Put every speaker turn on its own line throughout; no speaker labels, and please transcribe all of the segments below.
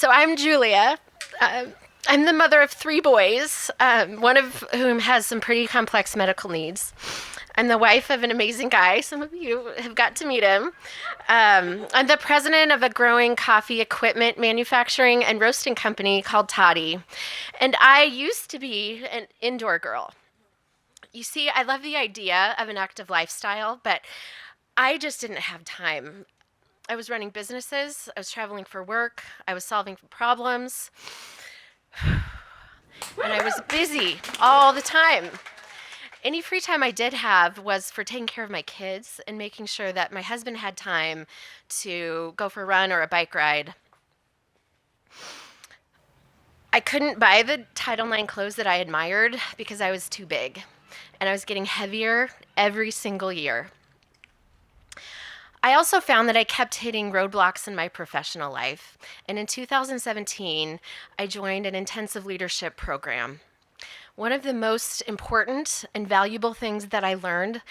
So I'm Julia. I'm the mother of three boys, one of whom has some pretty complex medical needs. I'm the wife of an amazing guy. Some of you have got to meet him. I'm the president of a growing coffee equipment manufacturing and roasting company called Toddy. And I used to be an indoor girl. You see, I love the idea of an active lifestyle, but I just didn't have time. I was running businesses, I was traveling for work, I was solving problems, and I was busy all the time. Any free time I did have was for taking care of my kids and making sure that my husband had time to go for a run or a bike ride. I couldn't buy the Title IX clothes that I admired because I was too big, and I was getting heavier every single year. I also found that I kept hitting roadblocks in my professional life, and in 2017, I joined an intensive leadership program. One of the most important and valuable things that I learned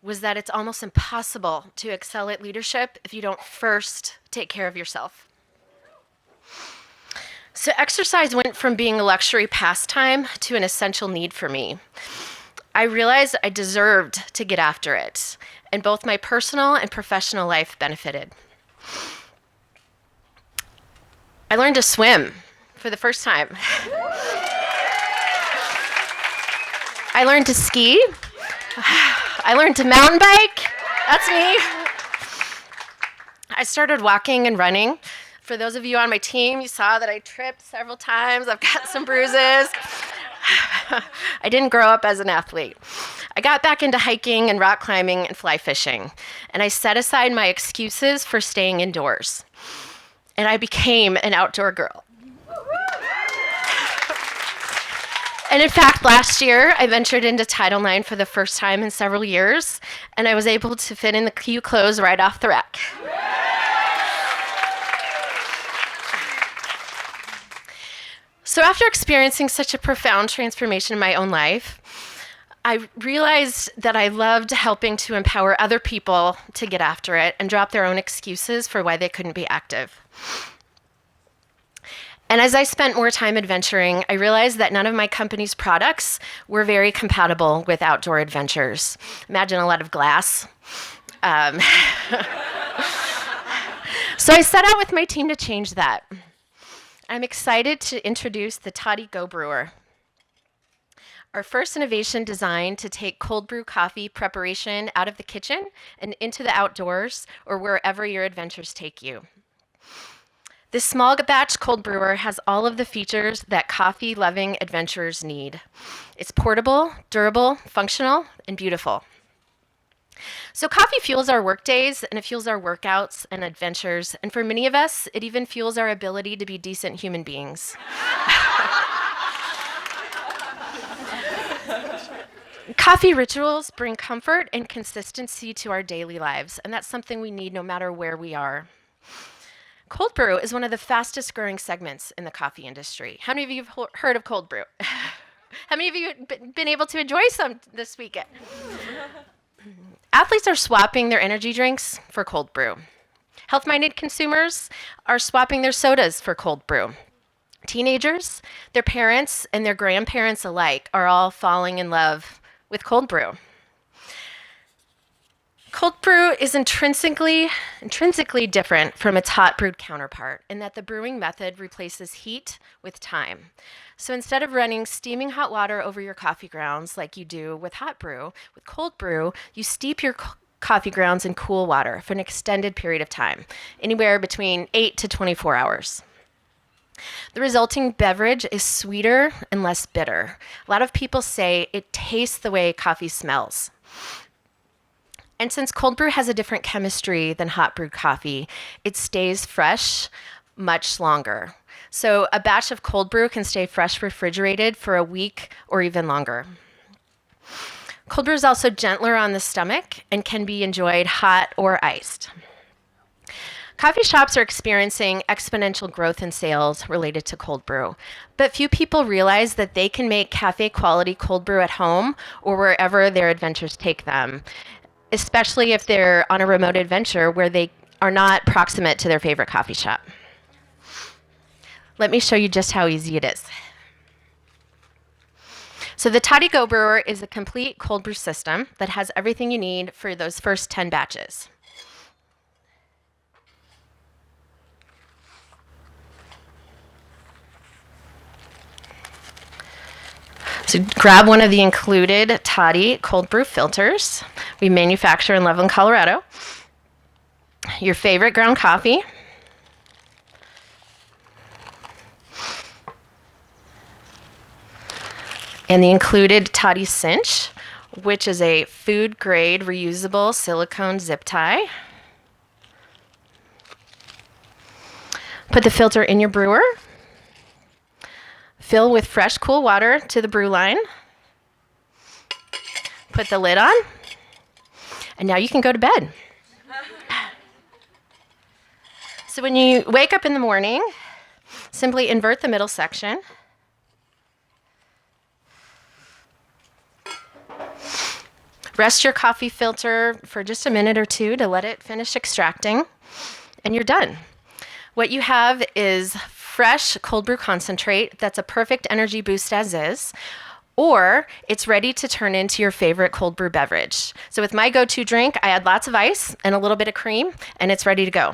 was that it's almost impossible to excel at leadership if you don't first take care of yourself. So exercise went from being a luxury pastime to an essential need for me. I realized I deserved to get after it, and both my personal and professional life benefited. I learned to swim for the first time. I learned to ski. I learned to mountain bike. That's me. I started walking and running. For those of you on my team, you saw that I tripped several times. I've got some bruises. I didn't grow up as an athlete. I got back into hiking and rock climbing and fly fishing, and I set aside my excuses for staying indoors, and I became an outdoor girl. And in fact, last year, I ventured into Title IX for the first time in several years, and I was able to fit in the cute clothes right off the rack. So after experiencing such a profound transformation in my own life, I realized that I loved helping to empower other people to get after it and drop their own excuses for why they couldn't be active. And as I spent more time adventuring, I realized that none of my company's products were very compatible with outdoor adventures. Imagine a lot of glass. So I set out with my team to change that. I'm excited to introduce the Toddy Go Brewer, our first innovation designed to take cold brew coffee preparation out of the kitchen and into the outdoors or wherever your adventures take you. This small batch cold brewer has all of the features that coffee-loving adventurers need. It's portable, durable, functional, and beautiful. So coffee fuels our work days, and it fuels our workouts and adventures, and for many of us, it even fuels our ability to be decent human beings. Coffee rituals bring comfort and consistency to our daily lives, and that's something we need no matter where we are. Cold brew is one of the fastest growing segments in the coffee industry. How many of you have heard of cold brew? How many of you have been able to enjoy some this weekend? Athletes are swapping their energy drinks for cold brew. Health-minded consumers are swapping their sodas for cold brew. Teenagers, their parents, and their grandparents alike are all falling in love with cold brew. Cold brew is intrinsically different from its hot brewed counterpart in that the brewing method replaces heat with time. So instead of running steaming hot water over your coffee grounds like you do with hot brew, with cold brew, you steep your coffee grounds in cool water for an extended period of time, anywhere between 8 to 24 hours. The resulting beverage is sweeter and less bitter. A lot of people say it tastes the way coffee smells. And since cold brew has a different chemistry than hot brewed coffee, it stays fresh much longer. So a batch of cold brew can stay fresh refrigerated for a week or even longer. Cold brew is also gentler on the stomach and can be enjoyed hot or iced. Coffee shops are experiencing exponential growth in sales related to cold brew, but few people realize that they can make cafe quality cold brew at home or wherever their adventures take them, especially if they're on a remote adventure where they are not proximate to their favorite coffee shop. Let me show you just how easy it is. So the Toddy Go Brewer is a complete cold brew system that has everything you need for those first 10 batches. So grab one of the included Toddy cold brew filters. We manufacture in Loveland, Colorado. Your favorite ground coffee. And the included Toddy Cinch, which is a food-grade reusable silicone zip tie. Put the filter in your brewer. Fill with fresh, cool water to the brew line. Put the lid on. And now you can go to bed. So when you wake up in the morning, simply invert the middle section. Rest your coffee filter for just a minute or two to let it finish extracting, and you're done. What you have is fresh cold brew concentrate that's a perfect energy boost as is, or it's ready to turn into your favorite cold brew beverage. So with my go-to drink, I add lots of ice and a little bit of cream, and it's ready to go.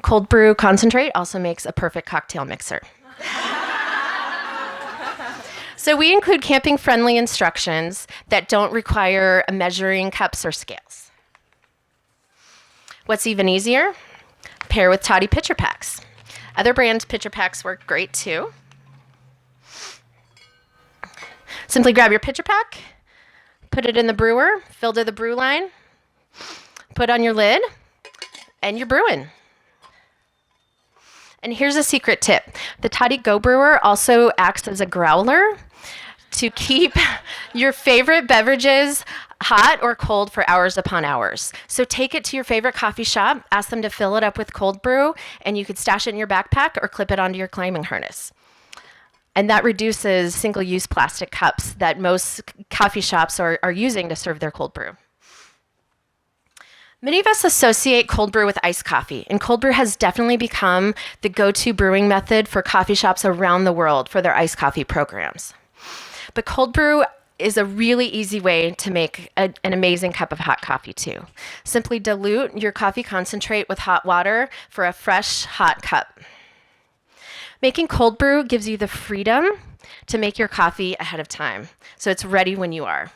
Cold brew concentrate also makes a perfect cocktail mixer. So we include camping-friendly instructions that don't require measuring cups or scales. What's even easier? Pair with Toddy pitcher packs. Other brands' pitcher packs work great too. Simply grab your pitcher pack, put it in the brewer, fill to the brew line, put on your lid, and you're brewing. And here's a secret tip. The Toddy Go Brewer also acts as a growler to keep your favorite beverages hot or cold for hours upon hours. So take it to your favorite coffee shop, ask them to fill it up with cold brew, and you could stash it in your backpack or clip it onto your climbing harness. And that reduces single-use plastic cups that most coffee shops are using to serve their cold brew. Many of us associate cold brew with iced coffee, and cold brew has definitely become the go-to brewing method for coffee shops around the world for their iced coffee programs. But cold brew is a really easy way to make an amazing cup of hot coffee too. Simply dilute your coffee concentrate with hot water for a fresh, hot cup. Making cold brew gives you the freedom to make your coffee ahead of time, so it's ready when you are.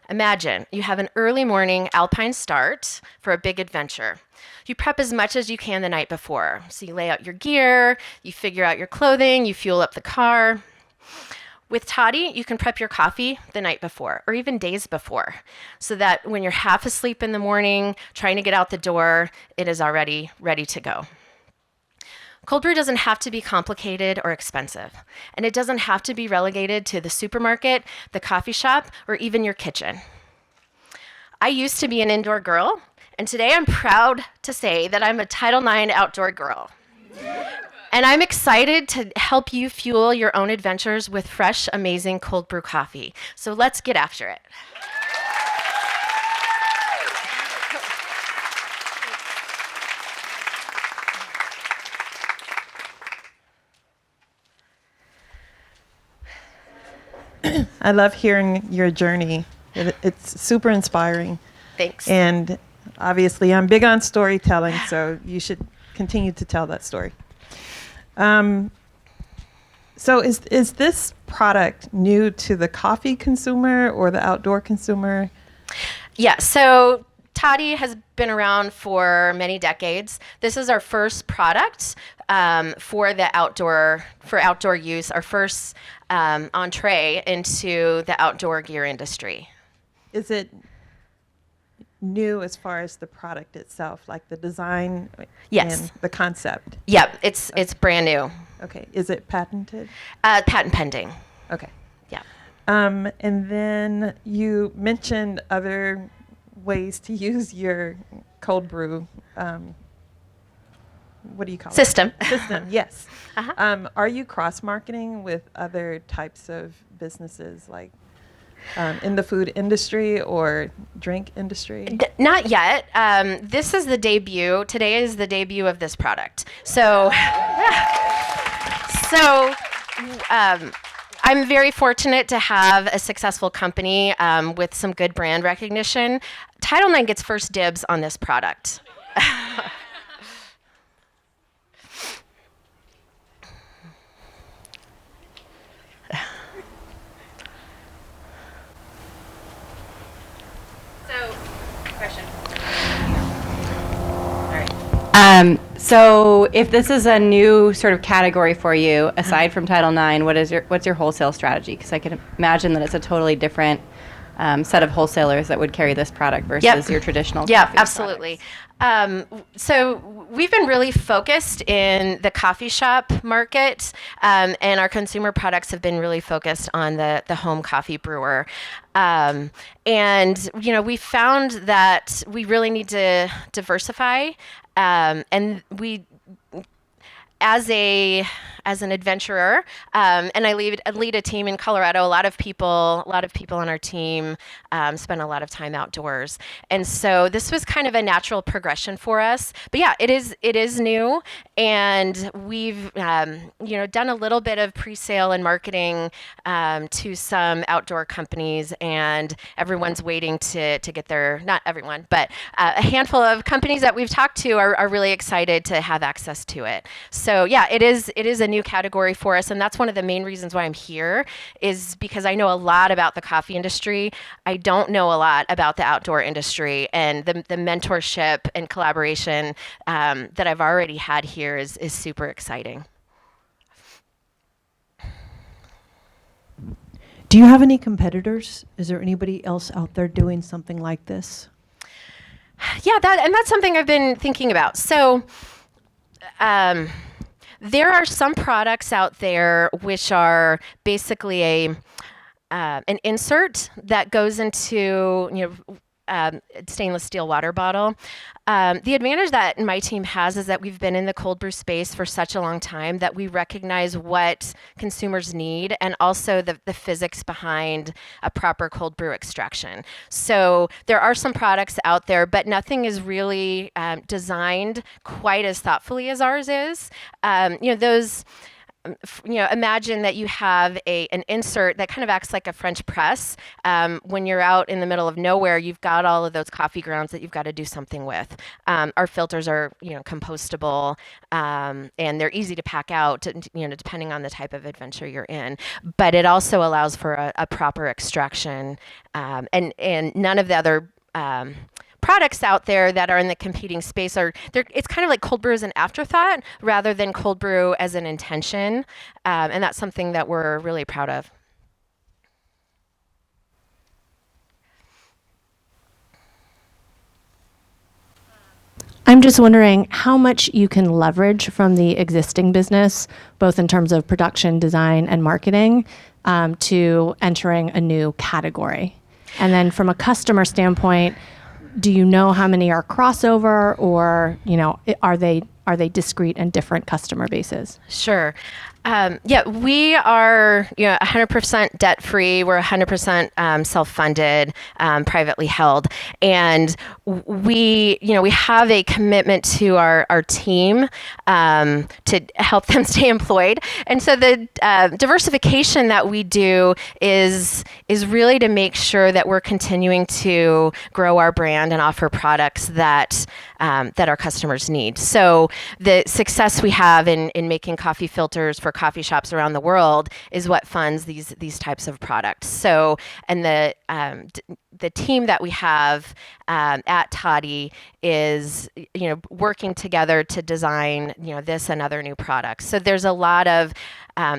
Imagine you have an early morning alpine start for a big adventure. You prep as much as you can the night before. So you lay out your gear, you figure out your clothing, you fuel up the car. With Toddy, you can prep your coffee the night before or even days before so that when you're half asleep in the morning, trying to get out the door, it is already ready to go. Cold brew doesn't have to be complicated or expensive, and it doesn't have to be relegated to the supermarket, the coffee shop, or even your kitchen. I used to be an indoor girl, and today I'm proud to say that I'm a Title IX outdoor girl. And I'm excited to help you fuel your own adventures with fresh, amazing cold brew coffee. So let's get after it.
I love hearing your journey. It's super inspiring.
Thanks.
And obviously, I'm big on storytelling, so you should continue to tell that story. So is this product new to the coffee consumer or the outdoor consumer?
Yeah, so Toddy has been around for many decades. This is our first product for outdoor use, our first entree into the outdoor gear industry.
Is it new as far as the product itself, like the design
Yes.
and the concept?
Yep, it's brand new.
Okay. Is it patented?
Patent pending.
Okay.
Yeah.
And then you mentioned other ways to use your cold brew. What do you call
System.
it? System. Yes.
Uh-huh.
Are you cross-marketing with other types of businesses? Like, in the food industry or drink industry?
Not yet. This is the debut. Today is the debut of this product. So, so I'm very fortunate to have a successful company with some good brand recognition. Title IX gets first dibs on this product. Question. All right.
So if this is a new sort of category for you, aside from Title IX, what's your wholesale strategy? Because I can imagine that it's a totally different set of wholesalers that would carry this product versus your traditional coffee
absolutely. So we've been really focused in the coffee shop market, and our consumer products have been really focused on the home coffee brewer. And we found that we really need to diversify, and we, as an adventurer, and I lead a team in Colorado. A lot of people on our team spend a lot of time outdoors, and so this was kind of a natural progression for us. But yeah, it is new, and we've done a little bit of pre-sale and marketing to some outdoor companies, and everyone's waiting to get their, not everyone, but a handful of companies that we've talked to are really excited to have access to it. So yeah, it is a new category for us, and that's one of the main reasons why I'm here, is because I know a lot about the coffee industry. I don't know a lot about the outdoor industry, and the mentorship and collaboration that I've already had here is super exciting.
Do you have any competitors? Is there anybody else out there doing something like this?
Yeah, that's something I've been thinking about. So there are some products out there which are basically an insert that goes into stainless steel water bottle. The advantage that my team has is that we've been in the cold brew space for such a long time that we recognize what consumers need, and also the physics behind a proper cold brew extraction. So there are some products out there, but nothing is really designed quite as thoughtfully as ours is. Imagine that you have an insert that kind of acts like a French press. When you're out in the middle of nowhere, you've got all of those coffee grounds that you've got to do something with. Our filters are, compostable, and they're easy to pack out, depending on the type of adventure you're in. But it also allows for a proper extraction, and none of the other products out there that are in the competing space it's kind of like cold brew as an afterthought rather than cold brew as an intention, and that's something that we're really proud of.
I'm just wondering how much you can leverage from the existing business, both in terms of production, design, and marketing, to entering a new category. And then from a customer standpoint, do you know how many are crossover, or are they discrete and different customer bases?
Sure. We are 100% debt free. We're 100% self-funded, privately held, and we have a commitment to our team to help them stay employed. And so the diversification that we do is really to make sure that we're continuing to grow our brand and offer products that our customers need. So the success we have in making coffee filters for coffee shops around the world is what funds these types of products. So, and the team that we have at Toddy is working together to design this and other new products. So there's a lot of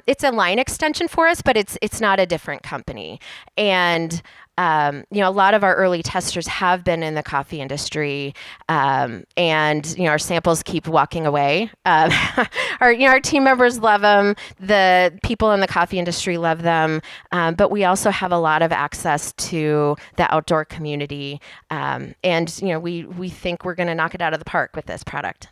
it's a line extension for us, but it's not a different company. And a lot of our early testers have been in the coffee industry, and our samples keep walking away. Our team members love them. The people in the coffee industry love them, but we also have a lot of access to the outdoor community, and we think we're going to knock it out of the park with this product.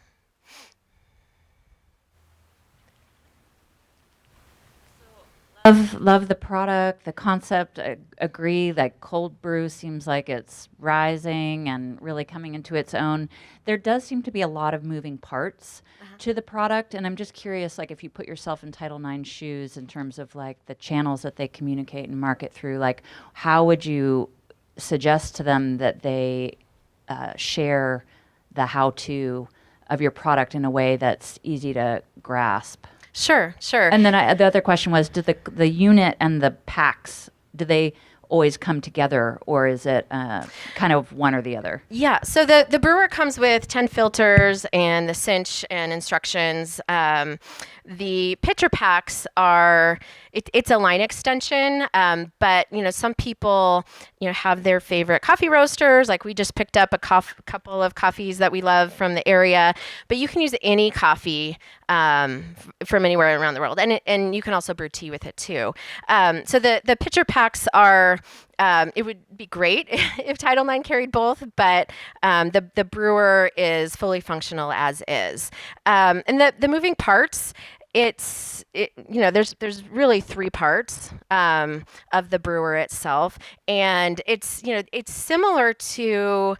Love the product, the concept. I agree. Like cold brew seems like it's rising and really coming into its own. There does seem to be a lot of moving parts to the product, and I'm just curious, like if you put yourself in Title IX shoes in terms of like the channels that they communicate and market through, like how would you suggest to them that they share the how-to of your product in a way that's easy to grasp?
Sure, sure.
And then the other question was, do the unit and the packs, do they always come together, or is it kind of one or the other?
Yeah, so the brewer comes with 10 filters and the cinch and instructions. The pitcher packs are, it's a line extension, but some people have their favorite coffee roasters. Like we just picked up a couple of coffees that we love from the area, but you can use any coffee from anywhere around the world, and you can also brew tea with it too. So the pitcher packs are. It would be great if Title IX carried both, but the brewer is fully functional as is. And the moving parts, there's really 3 parts of the brewer itself, and it's similar to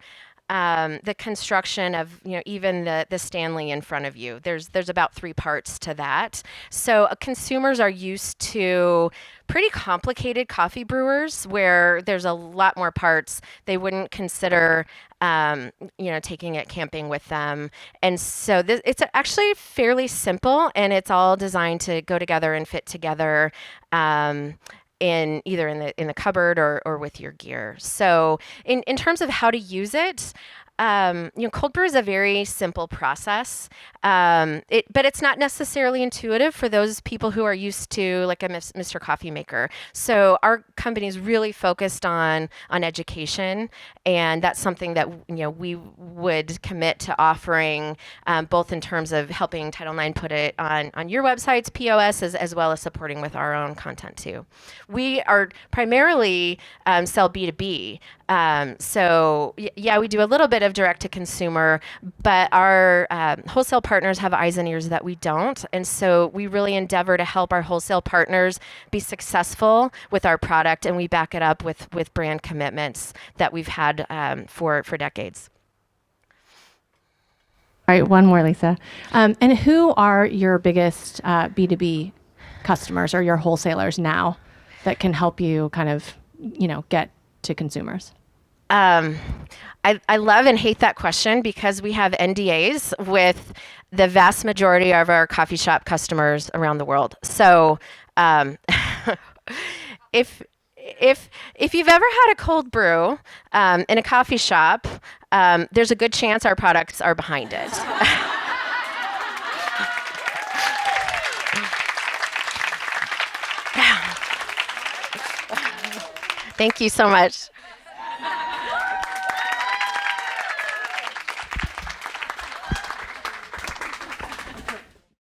the construction of even the Stanley in front of you. There's about 3 parts to that. So consumers are used to pretty complicated coffee brewers where there's a lot more parts. They wouldn't consider taking it camping with them. And so it's actually fairly simple, and it's all designed to go together and fit together. In the cupboard or with your gear. So in terms of how to use it, cold brew is a very simple process, but it's not necessarily intuitive for those people who are used to like a Mr. Coffee Maker. So our company is really focused on education, and that's something that we would commit to offering, both in terms of helping Title IX put it on your websites, POS, as well as supporting with our own content too. We are primarily sell B2B. So we do a little bit of direct to consumer, but our wholesale partners have eyes and ears that we don't. And so we really endeavor to help our wholesale partners be successful with our product, and we back it up with brand commitments that we've had for decades.
All right, one more, Lisa. And who are your biggest B2B customers or your wholesalers now that can help you kind of, get to consumers?
I love and hate that question because we have NDAs with the vast majority of our coffee shop customers around the world. So if you've ever had a cold brew in a coffee shop, there's a good chance our products are behind it. Thank you so much.